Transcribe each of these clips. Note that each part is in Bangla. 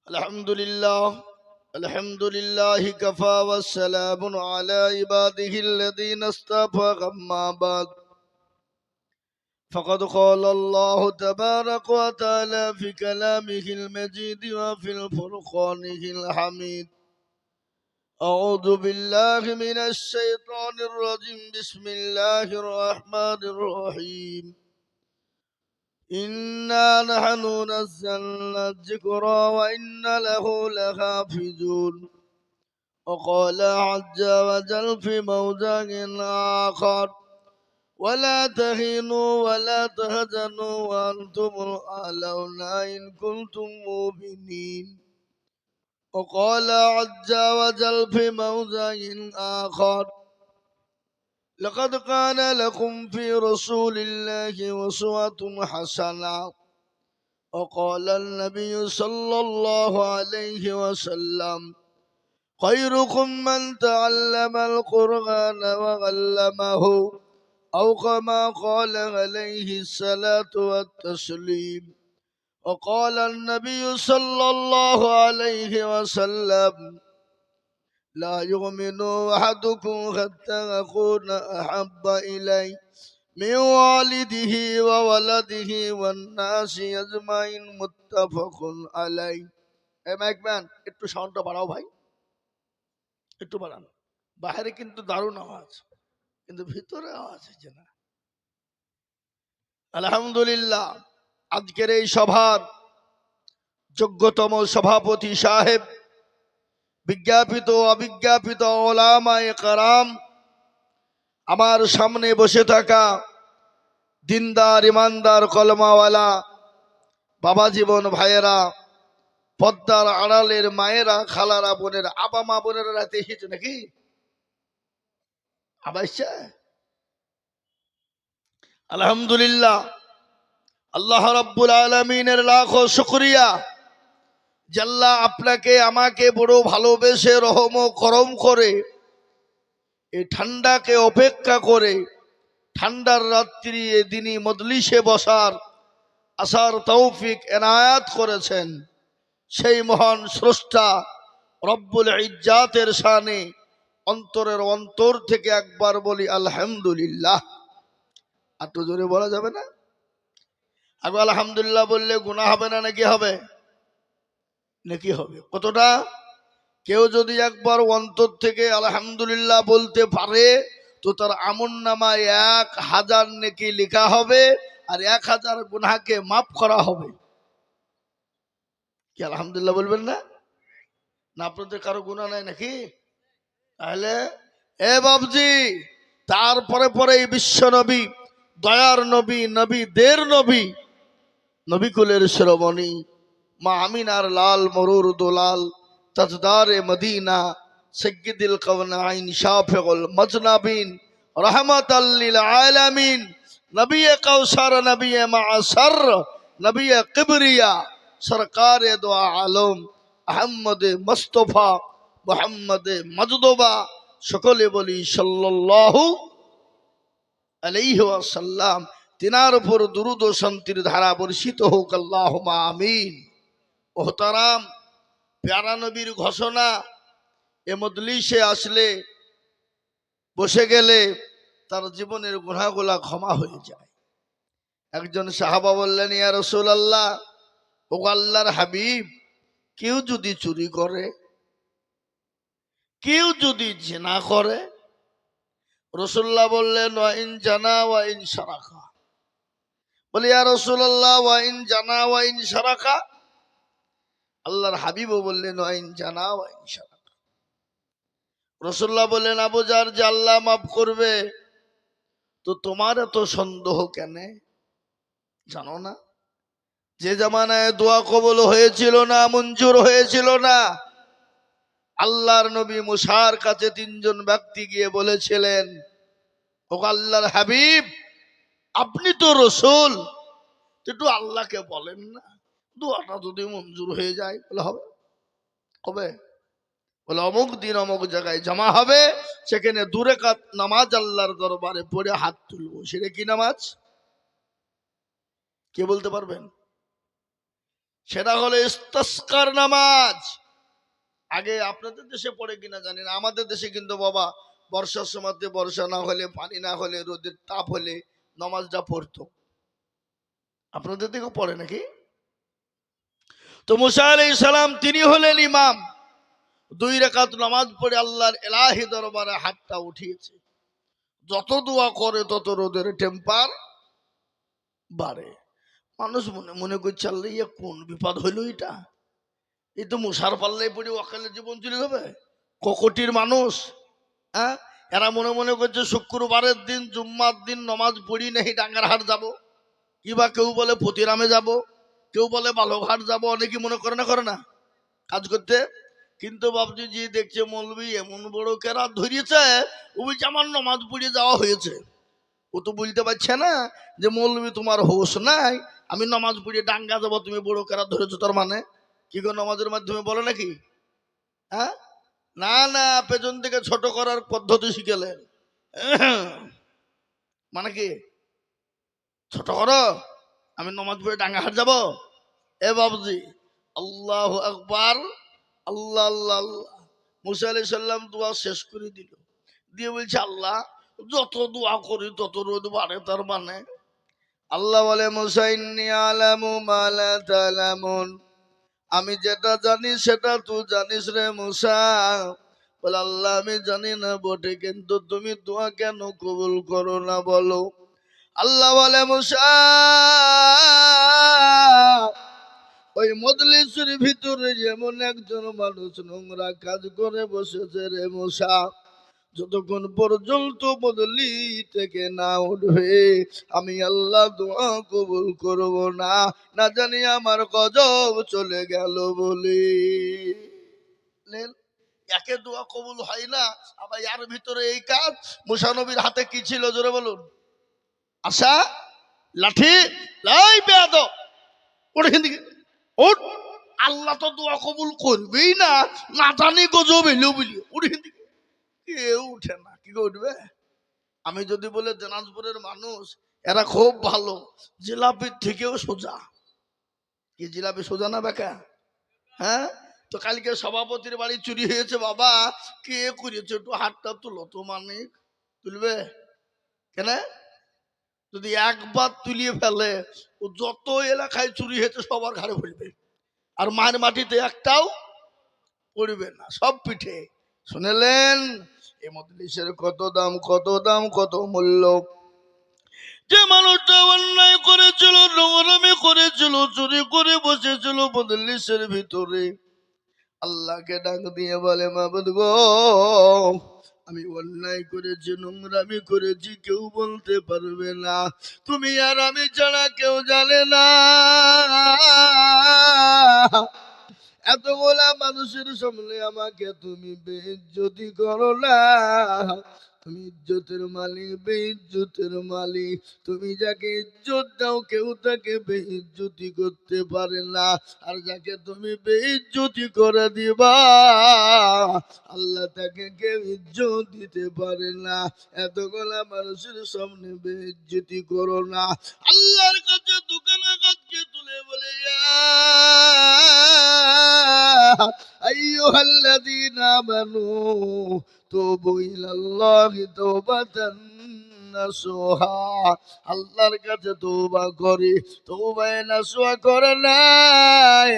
الحمد لله كفى والسلام على عباده الذين اصطفى أما بعد فقد قال الله تبارك وتعالى في كلامه المجيد وفي الفرقانه الحميد. أعوذ بالله من الشيطان الرجيم. بسم الله الرحمن الرحيم. إنا نحن نزلنا الذكر وإن له لحافظون. وقال عز وجل في موضع آخر: ولا تهنوا ولا تهزنوا وأنتم الأعلون إن كنتم مؤمنين. وقال عز وجل في موضع آخر: لقد كان لكم في رسول الله أسوة حسنة. وقال النبي صلى الله عليه وسلم: خيركم من تعلم القرآن وعلمه، أو كما قال عليه الصلاة والتسليم. وقال النبي صلى الله عليه وسلم: لا يؤمن أحدكم حتى أكون أحب إليه من والده وولده والناس أجمعين متفق عليه. মাইক ম্যান, একটু সাউন্ডটা বাড়াও ভাই, একটু বাড়ানো। বাইরে কিন্তু দারুণ আওয়াজ, কিন্তু ভিতরে আওয়াজ হচ্ছে না। আলহামদুলিল্লাহ, আজকের এই সভার যোগ্যতম সভাপতি সাহেব, বিজ্ঞাপিত অবিজ্ঞাপিত ওলামায়ে কেরাম, আমার সামনে বসে থাকা দিনদার ইমানদার কলমাওয়ালা বাবা জীবন ভাইয়েরা, পদ্মার আড়ালের মায়েরা, খালারা, বোনেরা, আবা মা বোনেরা রাতে এসেছে নাকি? আবাইছে? আলহামদুলিল্লাহ, আল্লাহ রাব্বুল আলামিনের লাখো শুকরিয়া যে আল্লাহ আপনাকে আমাকে বড় ভালোবেসে রহম ও করম করে এই ঠান্ডাকে অপেক্ষা করে ঠান্ডার রাত্রি দিনই মজলিসে বসার আসার তৌফিক এনায়াত করেছেন। সেই মহান স্রষ্টা রব্বুল ইজ্জাতের শানে অন্তরের অন্তর থেকে একবার বলি আলহামদুলিল্লাহ। আর তো জোরে বলা যাবে না? আগে আলহামদুলিল্লাহ বললে গুনাহ হবে না নাকি হবে? নাকি হবে। কতটা? কেউ যদি একবার অন্তর থেকে আলহামদুলিল্লাহ বলতে পারে তো তার আমলনামায় 1000 নেকি লেখা হবে আর 1000 গুনাহকে মাফ করা হবে। কি আলহামদুলিল্লাহ বলবেন না? না আপনাদের কারো গুনাহ নাই নাকি? তাহলে বাবজি, তারপরে পরে এই বিশ্ব নবী, দয়ার নবী, নবীদের নবী, নবীকুলের শিরোমণি মা আমিনার লাল মরুর দোলাল তাজদারে মদিনা সৈয়দুল কাওনাইন শাফিউল মাজনাবিন রাহমাতাল লিল আলামিন নবী কাউসার, নবী মাআসার, নবী কিবরিয়া, সরকারে দো আলম আহমদ মুস্তাফা মুহাম্মদ মজদবা, সকলে বলি সাল্লাল্লাহু আলাইহি ওয়াসাল্লাম। তিনার উপর দুরূদ ও শান্তির ধারা বর্ষিত হোক, আল্লাহুম্মা আমিন। মোহতারাম, প্যারা নবীর ঘোষণা, এ মজলিসে আসলে বসে গেলে তার জীবনের গুনাহগুলা ক্ষমা হয়ে যায়। একজন সাহাবা বললেন, ইয়া রাসূলুল্লাহ, ও আল্লাহর হাবিব, কেউ যদি চুরি করে, কেউ যদি জিনা করে? রাসূলুল্লাহ বললেন, ওয়া ইন জানা ওয়া ইন সারাকা। বলি, ইয়া রাসূলুল্লাহ, ওয়া ইন জানা ওয়া ইন সারাকা? আল্লাহর হাবিবও বললেন, ওয়া ইন জানা ওয়া ইন সারাকা। রাসূলুল্লাহ বললেন, আবু জার, যে আল্লাহ মাফ করবে তো তোমার এত সন্দেহ কেন? জানো না যে জামানায় দোয়া কবুল হয়েছিল না, মঞ্জুর হয়েছিল না? আল্লাহর নবী মুসার কাছে 3 জন ব্যক্তি গিয়ে বলেছিলেন, ও আল্লাহর হাবিব, আপনি তো রসুল, একটু আল্লাহকে বলেন না দোয়াটা যদি মঞ্জুর হয়ে যায়। বলে হবে, হবে। বলে অমুক দিন অমুক জায়গায় জমা হবে, সেখানে 2 রাকাত নামাজ আল্লাহর দরবারে পড়ে হাত তুলবো। সেটা কি নামাজ? কে বলতে পারবেন? সেটা হলো ইস্তিসকার নামাজ। আগে আপনাদের দেশে পড়ে কিনা জানি না, আমাদের দেশে কিন্তু বাবা বর্ষার সময়তে বর্ষা না হলে, পানি না হলে, রোদের তাপ হলে নামাজটা পড়তো। আপনাদের দিকেও পড়ে নাকি? তো মুসা আলাইহিস সালাম তিনি হলেন ইমাম। 2 রাকাত নামাজ পড়ে আল্লাহর ইলাহি দরবারে হাতটা উঠিয়েছে। যত দোয়া করে তত রোদের টেম্পার বাড়ে। মানুষ মনে মনে করছে আল্লাহ ইয়া কোন বিপদ হইল এটা, এই তো মুসার পাল্লাই পড়ে অকালে জীবন চলে যাবে। কোটির মানুষ, হ্যাঁ, এরা মনে মনে করছে শুক্রবারের দিন জুম্মার দিন নমাজ পড়ি নেই ডাঙ্গারহাট যাব, কিবা কেউ বলে পতিরামে যাব, কেউ বলে বালুঘাট যাব, অনেকে মনে করে না কাজ করতে। কিন্তু বাবজি জি দেখছে মৌলবি এমন বড় কেরাত ধরিয়েছে, ও বলছে আমার নমাজ পড়ে যাওয়া হয়েছে। ও তো বুঝতে পারছে না যে মৌলবি তোমার হোশ নাই, আমি নমাজ পড়ে ডাঙ্গা যাবো, তুমি বড় কেরাত ধরেছো, তার মানে কি গো নমাজের মাধ্যমে বলে নাকি? হ্যাঁ, না না, পেছন থেকে ছোট করার পদ্ধতি শিখেলেন। মানে কি ছোট করো, আমি নমাজ পড়ে ডাঙ্গাহাট যাব? এ বাবজি, আল্লাহ আকবার, আল্লাহ আল্লাহ আল্লাহ। মুসা আলাইহিস সালাম দোয়া শেষ করে দিল, দিয়ে বলছে আল্লাহ যত দোয়া করি তত রোদ বাড়ে, তার মানে আল্লাহ বলে মুসা ইন্নী আলামু মা লা তা'লামুন, আমি যেটা জানি সেটা তুই জানিস রে মুসা। বলে আল্লাহ আমি জানি না বটে, কিন্তু তুমি দোয়া কেন কবুল করো না বলো? আল্লাহ বলে মুসা ওই মজলিসের ভিতরে যেমন একজন মানুষ নোংরা কাজ করে বসেছে রে মুসা, যতক্ষণ পর্যন্ত বদলি থেকে না উঠবে আমি আল্লাহ দোয়া কবুল করব না, না জানি আমার গজব চলে গেল বলে। একে দোয়া কবুল হয় না, আবার এর ভিতরে এই কাজ। মুসা নবীর হাতে কি ছিল জোরে বলুন? আশা, লাঠি। লাই বেয়াদব, ওঠ এখান থেকে, ওঠ। আল্লাহ তো দোয়া কবুল করবেই না, না জানি গজব এলো বলি, ওঠ এখান থেকে। কেউ উঠে না, কি করে উঠবে? আমি যদি বলে দিনাজপুরের মানুষ এরা খুব ভালো, জিলাপির থেকেও সোজা। কি জিলাপি সোজা না বেকা? হ্যাঁ, তো কালকে সভাপতির বাড়ি চুরি হয়েছে বাবা, কে করেছে একটু হাতটা তুলো তো, মানে তুলবে কেন? যদি একবার তুলিয়ে ফেলে ও যত এলাকায় চুরি হয়েছে সবার ঘাড়ে ফেলবে, আর মায়ের মাটিতে একটাও পড়বে না, সব পিঠে। শুনেলেন এই মজলিসের কত দাম, কত দাম, কত মূল্য। যে মানুষটা অন্যায় করেছিল, নোংরামি করেছিল, চুরি করে বসেছিল মজলিসের ভিতরে, আল্লাহকে ডাক দিয়ে বলে মাবুদ গো, আমি অন্যায় করেছি, নোংরামি করেছি, কেউ বলতে পারবে না, তুমি আর আমি ছাড়া কেউ জানে না। এতগুলা মানুষের সামনে আমাকে তুমি বেইজ্জতি করো না। তুমি ইজ্জতের মালিক, বেইজ্জতের মালিক। তুমি যাকে ইজ্জত দাও কেউ তাকে বেইজ্জতি করতে পারে না, আর যাকে তুমি বেইজ্জতি করে দিবা আল্লাহ তাকে কেউ ইজ্জত দিতে পারে না। এতগুলা মানুষের সামনে বেইজ্জতি করো না। আল্লাহর কাছে দোকানে কাছে তুলে বলে আইয়ুহাল্লাযীনা আমানু তুবু ইলাল্লাহি তাওবাতান নাসুহা, আল্লাহর কাছে তওবা করি, তওবায়ে নাসুহা করে নাই।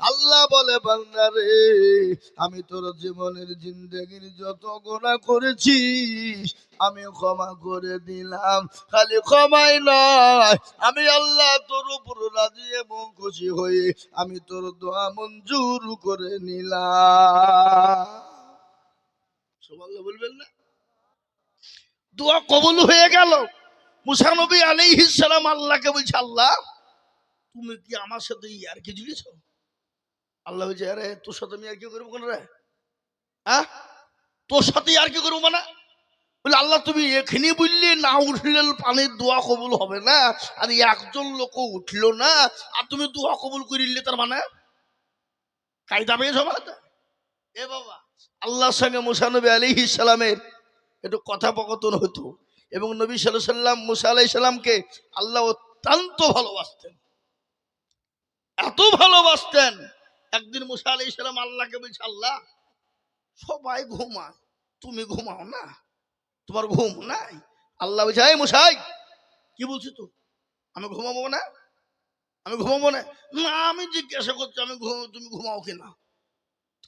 আল্লাহ বলে বান্দা রে, আমি তোর জীবনের জিন্দেগির যত গুনাহ করেছিস আমি ক্ষমা করে দিলাম। খালি ক্ষমাই নয়, আমি আল্লাহ তোর উপর রাজি এবং খুশি হয়ে আমি তোর দোয়া মঞ্জুর করে নিলাম। সুবহানাল্লাহ বলবেন না? দোয়া কবুল হয়ে গেল। মুসা নবী আলাইহিস সালাম আল্লাহকে বলছে আল্লাহ তুমি কি আমার সাথে ইয়ারকি ঝুলিয়েছ? আল্লাহ বলছে আরে তোর সাথে আমি আর কি করবো কোন রে? হ্যাঁ, তোর সাথে আর কি করবো মানে? বলে আল্লাহ তুমি এখানে বললে না উঠলে পানির দোয়া কবুল হবে না, আর একজন লোক উঠলো না আর তুমি দোয়া কবুল করিলে, তার মানে কায়দা পেয়ে সবাই। এ বাবা, আল্লাহর সঙ্গে মুসা নবী আলাইহিস সালামের একটু কথোপকথন হতো, এবং নবী সাল্লাল্লাহু আলাইহি সাল্লাম মুসা আলাইহিস সালামকে আল্লাহ অত্যন্ত ভালোবাসতেন। এত ভালোবাসতেন। একদিন মুসা আলাইহিস সালাম আল্লাহকে বলছে, আল্লাহ সবাই ঘুমায়, তুমি ঘুমাও না, তোমার ঘুম নাই? আল্লাহ বলছে, এই মুসাই, কি বলছিস তুই? আমি ঘুমাবো না? আমি ঘুমাবো না? না, আমি জিজ্ঞাসা করছি আমি তুমি ঘুমাও কিনা।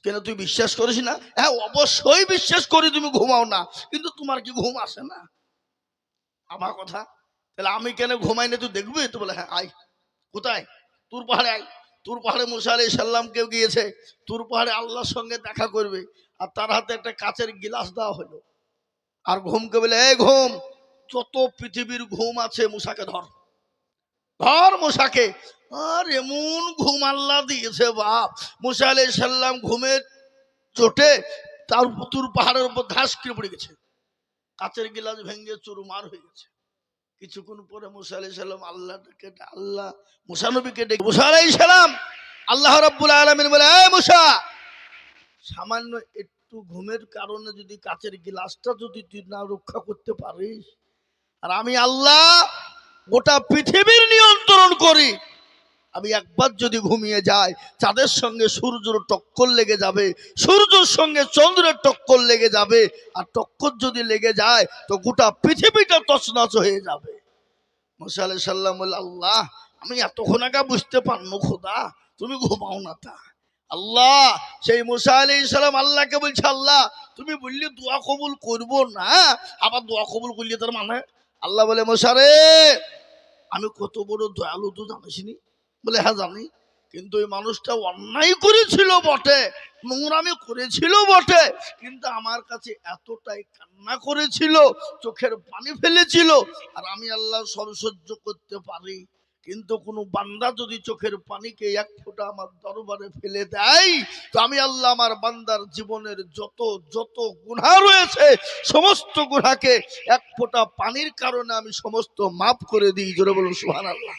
কেন, তুই বিশ্বাস করিস না? হ্যাঁ, অবশ্যই বিশ্বাস করি তুমি ঘুমাও না, কিন্তু তোমার কি ঘুম আসে না? আমার কথা, তাহলে আমি কেন ঘুমাই না তুই দেখবি তো? বলে, হ্যাঁ আয়। কোথায়? তুর পাহাড়ে আয়। তুর পাহাড়ে মুসা আলাইহিস সালাম কেউ গিয়েছে, তুর পাহাড়ে আল্লাহর সঙ্গে দেখা করবে, আর তার হাতে একটা কাচের গিলাস দেওয়া হলো, আর ঘুমকে বলে, এই ঘুম, যত পৃথিবীর ঘুম আছে মুসাকে ধর, ধর মুসাকে। আর এমন ঘুম আল্লাহ দিয়েছে বাপ, মুসা আলাইহিস সালাম ঘুমের চোটে তার তুর পাহাড়ের উপর ঘাস কিনে পড়ে গেছে, কাচের গিলাস ভেঙে চুরমার হয়ে গেছে। কিছুক্ষণ পরে মুসা আলাইহিস সালাম আল্লাহ মুসা নবীকে ডেকে, মুসা আলাইহিস সালাম, আল্লাহ রাব্বুল আলামিন বলে, এই মুসা, সামান্য একটু ঘুমের কারণে যদি কাচের গ্লাসটা যদি তুই না রক্ষা করতে পারিস, আর আমি আল্লাহ গোটা পৃথিবীর নিয়ন্ত্রণ করি, আমি একবার যদি ঘুমিয়ে যাই, চাঁদের সঙ্গে সূর্যের টক্কর লেগে যাবে, সূর্যের সঙ্গে চন্দ্রের টক্কর লেগে যাবে, আর টক্কর যদি লেগে যায় তো গোটা পৃথিবীটা তছনছ হয়ে যাবে। মুসা আলাইহিস সালাম বলল, আল্লাহ আমি এতক্ষণ আগে বুঝতে পারবো খোদা তুমি ঘুমাও না তা। আল্লাহ সেই মুসা আলাইহিস সালাম আল্লাহকে বলছে, আল্লাহ তুমি বললে দোয়া কবুল করবো না, আবার দোয়া কবুল করলে তার মানে? আল্লাহ বলে, মুসা রে, আমি কত বড় দয়ালু তো জানিসনি? বলে, হ্যাঁ জানি, কিন্তু ওই মানুষটা অন্যায় করেছিল বটে, নোংরামি করেছিল বটে, কিন্তু আমার কাছে এতটাই কান্না করেছিল, চোখের পানি ফেলেছিল, আর আমি আল্লাহ সব সহ্য করতে পারি, কিন্তু কোনো বান্দা যদি চোখের পানিকে এক ফোঁটা আমার দরবারে ফেলে দেয়, তো আমি আল্লাহ আমার বান্দার জীবনের যত যত গুনাহ রয়েছে সমস্ত গুনাহকে এক ফোঁটা পানির কারণে আমি সমস্ত মাফ করে দিই। জোরে বলুন সুবহানাল্লাহ।